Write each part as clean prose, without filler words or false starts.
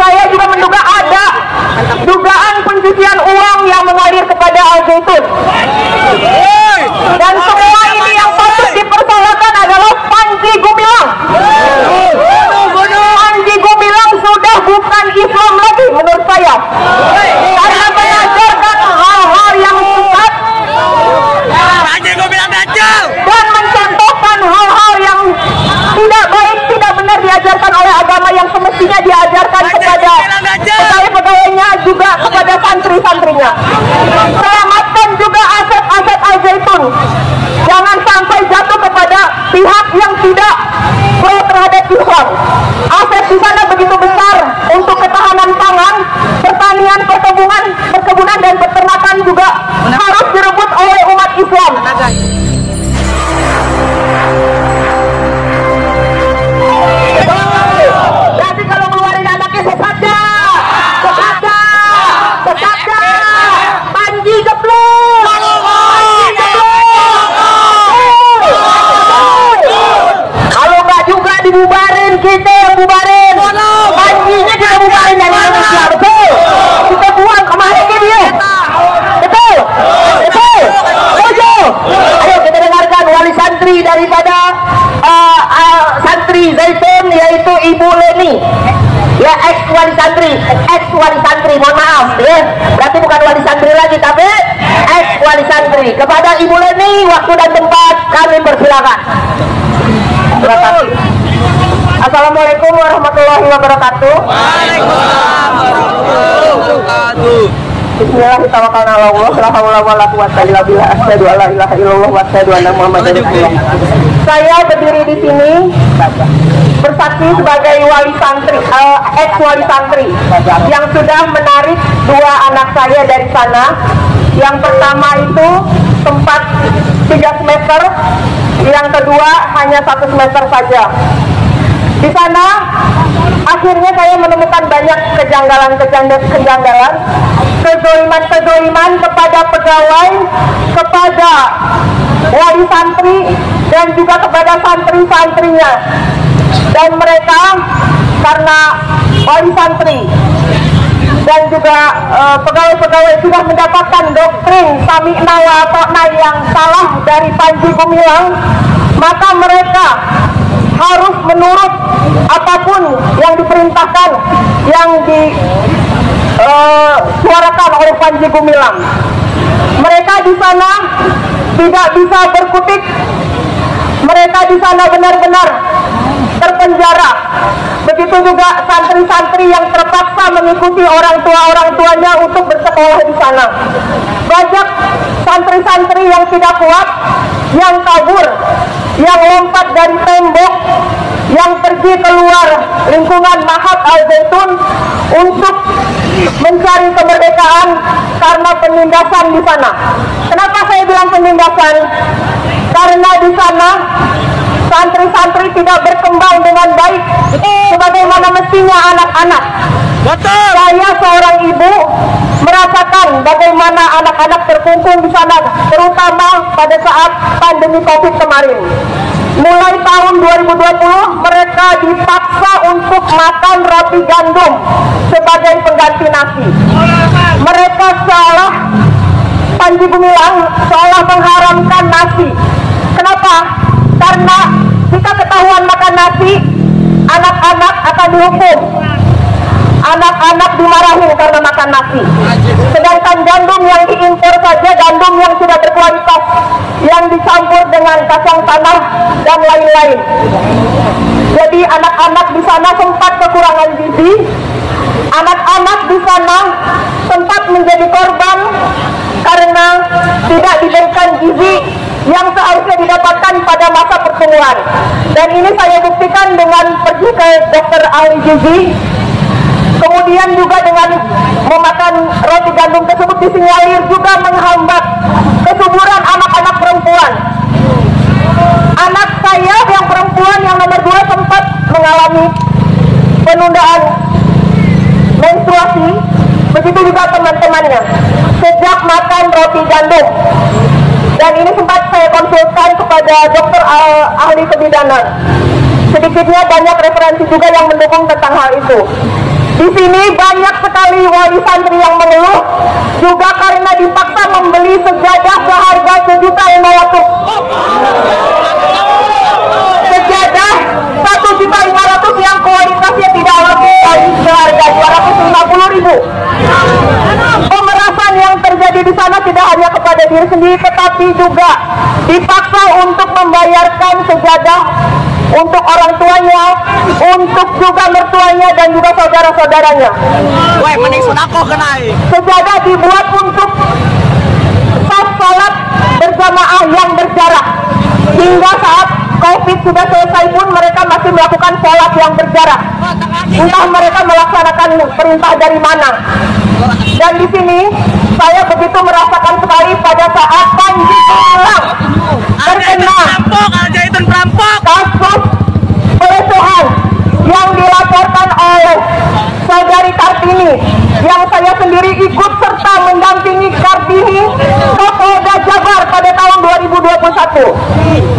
saya juga menduga ada dugaan pencucian uang yang mengalir kepada Al Zaitun. Dan semua ini yang patut dipersoalkan adalah Panji Gumilang. Panji Gumilang sudah bukan Islam lagi menurut saya, karena mengajarkan hal-hal yang sesat dan mencontohkan hal-hal yang tidak baik, tidak benar diajarkan oleh agama yang semestinya diajarkan kepada pegawai-pegawainya, juga kepada santri-santrinya. Selamatkan juga aset-aset Al Zaitun, jangan sampai jatuh kepada pihak yang tidak pro terhadap Islam. Aset di sana begitu besar untuk ketahanan pangan, pertanian, perkebunan dan peternakan juga harus direbut oleh umat Islam. Jadi kalau ngeluarin anaknya sesatnya, Panji geblek. Kalau nggak juga dibubarin, kita yang bubarin. Panjinya kita bubarin dari Indonesia, betul? Kita buang kemana dia? Betul? Betul? Ayo kita dengarkan wali santri daripada santri Zaitun, yaitu Ibu Leni. Ya, ex wali santri, mohon maaf ya, berarti bukan wali santri lagi tapi ex wali santri. Kepada Ibu Leni, waktu dan tempat kami persilakan. Assalamualaikum warahmatullahi wabarakatuh. Waalaikumsalam warahmatullahi wabarakatuh. Bismillahirrahmanirrahim. La haula wala quwwata illa billah. Asyhadu an la ilaha illallah wa asyhadu anna Muhammadar Rasulullah. Saya berdiri di sini bersaksi sebagai wali santri, ex wali santri yang sudah menarik dua anak saya dari sana. Yang pertama itu tempat 3 semester, yang kedua hanya 1 semester saja. Di sana akhirnya saya menemukan banyak kejanggalan, kezoliman kepada pegawai, kepada wali santri, dan juga kepada santri-santrinya. Dan mereka karena wali santri dan juga pegawai-pegawai sudah mendapatkan doktrin sami'na wa ata'na yang salah dari Panji Gumilang, maka mereka harus menurut apapun yang diperintahkan, yang disuarakan oleh Panji Gumilang. Mereka di sana tidak bisa berkutik, mereka di sana benar-benar terpenjara. Begitu juga santri-santri yang terpaksa mengikuti orang tuanya untuk bersekolah di sana. Banyak santri-santri yang tidak kuat, yang kabur, yang lompat dari tembok, yang pergi keluar lingkungan Mahat Al Zaitun untuk mencari kemerdekaan karena penindasan di sana. Kenapa saya bilang penindasan? Karena di sana santri-santri tidak berkembang dengan baik sebagaimana mestinya anak-anak. Saya seorang ibu merasakan bagaimana anak-anak terkungkung di sana, terutama pada saat pandemi COVID kemarin. Mulai tahun 2020 mereka dipaksa untuk makan roti gandum sebagai pengganti nasi. Mereka seolah, Panji Gumilang seolah mengharamkan nasi. Kenapa? Karena jika ketahuan makan nasi, anak-anak akan dihukum. Anak-anak dimarahin karena makan nasi. Sedangkan gandum yang diimpor saja, gandum yang tidak berkualitas, yang dicampur dengan kacang tanah dan lain-lain. Jadi anak-anak di sana sempat kekurangan gizi. Anak-anak di sana sempat menjadi korban karena tidak diberikan gizi yang seharusnya didapatkan pada masa pertumbuhan. Dan ini saya buktikan dengan pergi ke dokter ahli gizi, kemudian juga dengan memakan roti gandum tersebut disinyalir juga menghambat kesuburan anak-anak perempuan. Anak saya yang perempuan yang nomor 2 sempat mengalami penundaan menstruasi, begitu juga teman-temannya sejak makan roti gandum. Dan ini sempat saya konsultasi kepada dokter ahli kebidanan. Sedikitnya banyak referensi juga yang mendukung tentang hal itu. Di sini banyak sekali wali santri yang mengeluh juga karena dipaksa membeli sejadah seharga 1.500.000. Sejadah 1.500.000 yang kualitasnya tidak lebih dari seharga 250.000. Pemerasan yang terjadi di sana tidak hanya kepada diri sendiri, tetapi juga dipaksa untuk membayarkan sejadah untuk orang tuanya, untuk juga mertuanya dan juga saudara-saudaranya. Woi, mending sunako kenai. Sejadah dibuat untuk saf salat berjamaah yang berjarak. Hingga saat COVID sudah selesai pun mereka masih melakukan sholat yang berjarak. Entah mereka melaksanakan perintah dari mana. Dan di sini saya begitu merasakan sekali pada saat Panji Gumilang terkena kasus pelecehan yang dilaporkan oleh saudari Kartini, yang saya sendiri ikut serta mendampingi Kartini ke Polda Jabar pada tahun 2021.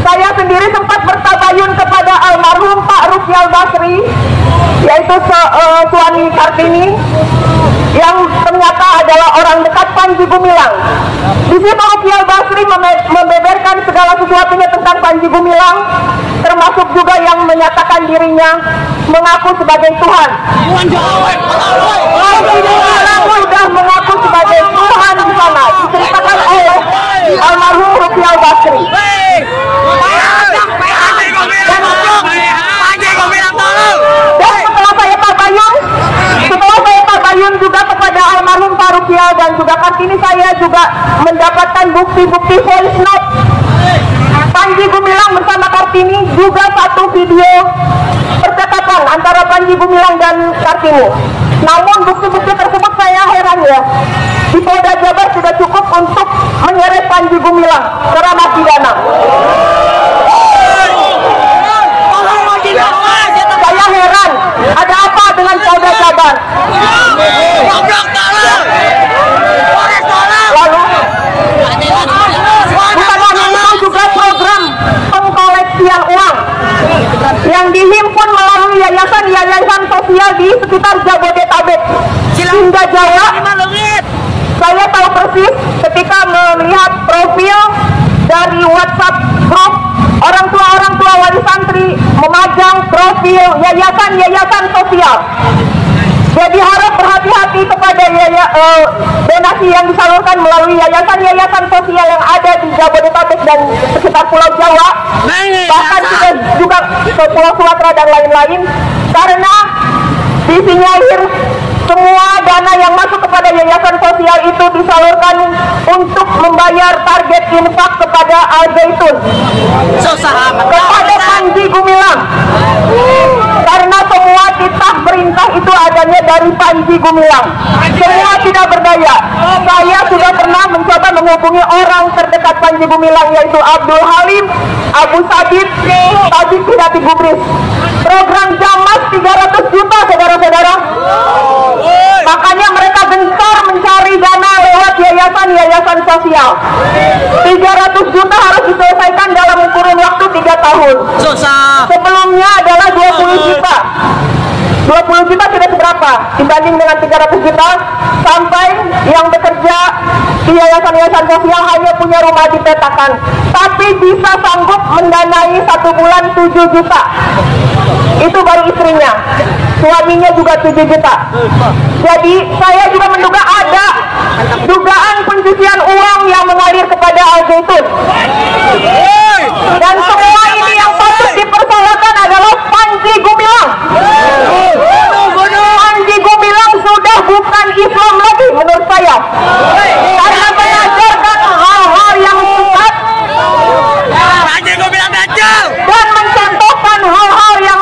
Saya sendiri sempat bertabayun kepada almarhum Pak Rufial Basri, yaitu suami Kartini, yang ternyata adalah orang dekat Panji Gumilang. Di situ Rufial Basri membeberkan segala sesuatunya tentang Panji Gumilang, termasuk juga yang menyatakan dirinya mengaku sebagai Tuhan. Panji Gumilang sudah mengaku sebagai Tuhan di sana, diceritakan oleh almarhum Rufial Basri. Setelah saya tabayun juga kepada almarhum Pak Rufial dan juga Kartini, saya juga mendapatkan bukti-bukti voice note Panji Gumilang bersama Kartini, juga satu video percakapan antara Panji Gumilang dan Kartini. Namun bukti-bukti tersebut saya heran ya, di Polda Jabar sudah cukup untuk menyeret Panji Gumilang ke ranah pidana. Saya heran, ada apa dengan Polda Jabar? Lalu bukan hanya itu, juga program pengkoleksian uang yang dihimpun melalui yayasan-yayasan sosial di sekitar Jabodetabek hingga Jawa. Saya tahu persis ketika melihat profil dari WhatsApp grup orang tua wali santri memajang profil yayasan-yayasan sosial. Jadi harap berhati-hati kepada donasi yang disalurkan melalui yayasan-yayasan sosial yang ada di Jabodetabek dan sekitar Pulau Jawa, bahkan juga ke Pulau Sumatera dan lain-lain, karena disinyalir semua dana yang masuk kepada yayasan sosial itu disalurkan untuk membayar target infak kepada Al Zaitun, kepada Panji Gumilang, karena semua titah perintah itu adanya dari Panji Gumilang. Semua tidak berdaya. Saya sudah pernah mencoba menghubungi orang terdekat Panji Gumilang, yaitu Abdul Halim, Abu Sadid, Tajik tidak digubris. Program Jamas 300 juta, saudara-saudara. Makanya mereka gencar mencari dana lewat yayasan-yayasan sosial. 300 juta harus diselesaikan dalam kurun waktu 3 tahun. Sebelumnya adalah 20 juta. 20 juta tidak seberapa dibanding dengan 300 juta, sampai yang bekerja di yayasan-yayasan sosial hanya punya rumah dipetakan, tapi bisa sanggup mendanai 1 bulan 7 juta. Itu baru istrinya, suaminya juga 7 juta. Jadi saya juga menduga ada dugaan pencucian uang yang mengalir kepada Al Zaitun. Dan semua ini yang patut dipersoalkan adalah Panji Gumilang. Panji Gumilang sudah bukan Islam lagi menurut saya, karena mengajarkan hal-hal yang sesat dan mencontohkan hal-hal yang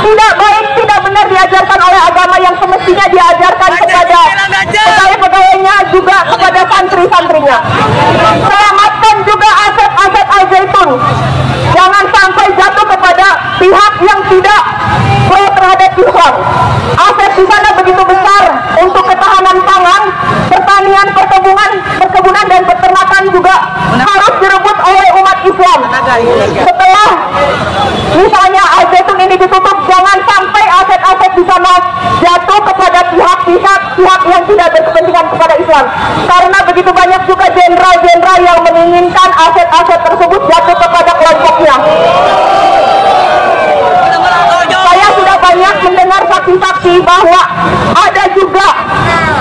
tidak baik, tidak benar diajarkan oleh agama yang semestinya diajarkan kepada pegawai-pegawainya, juga kepada santri-santrinya. Selamatkan juga aset-aset Al Zaitun, jangan sampai jatuh kepada pihak yang tidak pro terhadap Islam. Aset di sana begitu besar untuk ketahanan pangan, pertanian, perkebunan dan peternakan juga harus direbut oleh umat Islam. Setelah misalnya Al Zaitun ini ditutup, jangan sampai aset-aset di sana jatuh kepada jenderal yang menginginkan aset-aset tersebut jatuh kepada kelompoknya. Saya sudah banyak mendengar saksi-saksi bahwa ada juga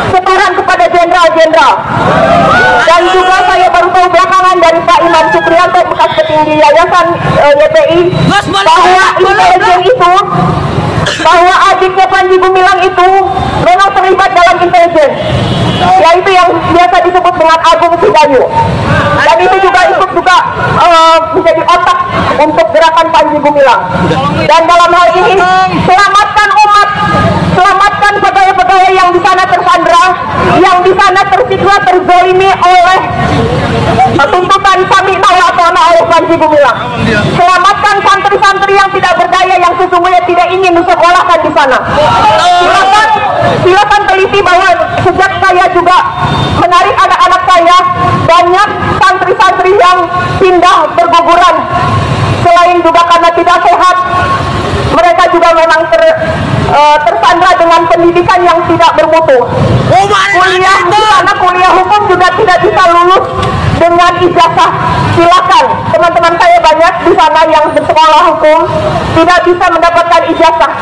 setoran kepada jenderal-jenderal. Dan juga saya baru tahu belakangan dari Pak Iman Supriyanto, bekas petinggi Yayasan YPI, bahwa intelijen itu, bahwa adiknya Panji Gumilang itu memang terlibat dalam intelijen, yaitu yang biasa disebut dengan Agung Sedayu. Dan itu juga ikut juga menjadi otak untuk gerakan Panji Gumilang. Dan dalam hal ini, selamatkan umat, selamatkan pegawai-pegawai yang di sana tersandra, yang di sana tersiksa, terzalimi oleh tuntutan Samina wa Ata'na oleh Panji Gumilang. Selamatkan santri-santri yang tidak berdaya, yang sesungguhnya tidak ingin disekolahkan di sana. Silakan teliti bahwa sejak saya juga menarik anak-anak saya, banyak santri-santri yang pindah berguguran. Selain juga karena tidak sehat, mereka juga memang tersandra dengan pendidikan yang tidak bermutu. Kuliah di sana, kuliah hukum juga tidak bisa lulus dengan ijazah. Silakan teman-teman saya banyak di sana yang bersekolah hukum tidak bisa mendapatkan ijazah.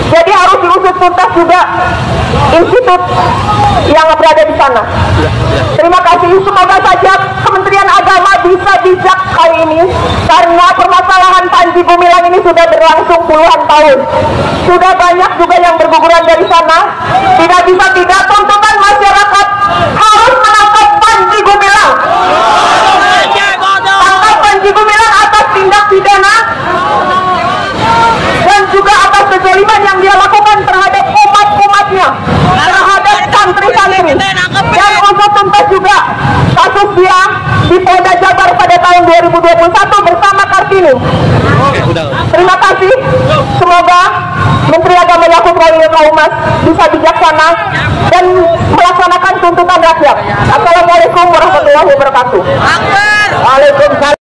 Jadi harus diusut tuntas juga institut yang berada di sana. Terima kasih. Semoga saja Kementerian Agama bisa bijak kali ini, karena permasalahan Panji Gumilang ini sudah berlangsung puluhan tahun. Sudah banyak juga yang berguguran dari sana. Tidak bisa tidak, tuntutan masyarakat harus menangkap Panji Gumilang. Tangkap Panji Gumilang atas tindak pidana dan juga atas kezaliman yang dia lakukan terhadap umat-umatnya, terhadap santri-santri. Dan usut tuntas juga kasus dia di Polda Jabar pada tahun 2021 bersama Kartini. Terima kasih. Semoga Menteri Agama Yakut Kolil Kaumas bisa bijaksana dan melaksanakan tuntutan rakyat. Assalamualaikum warahmatullahi wabarakatuh. Waalaikumsalam.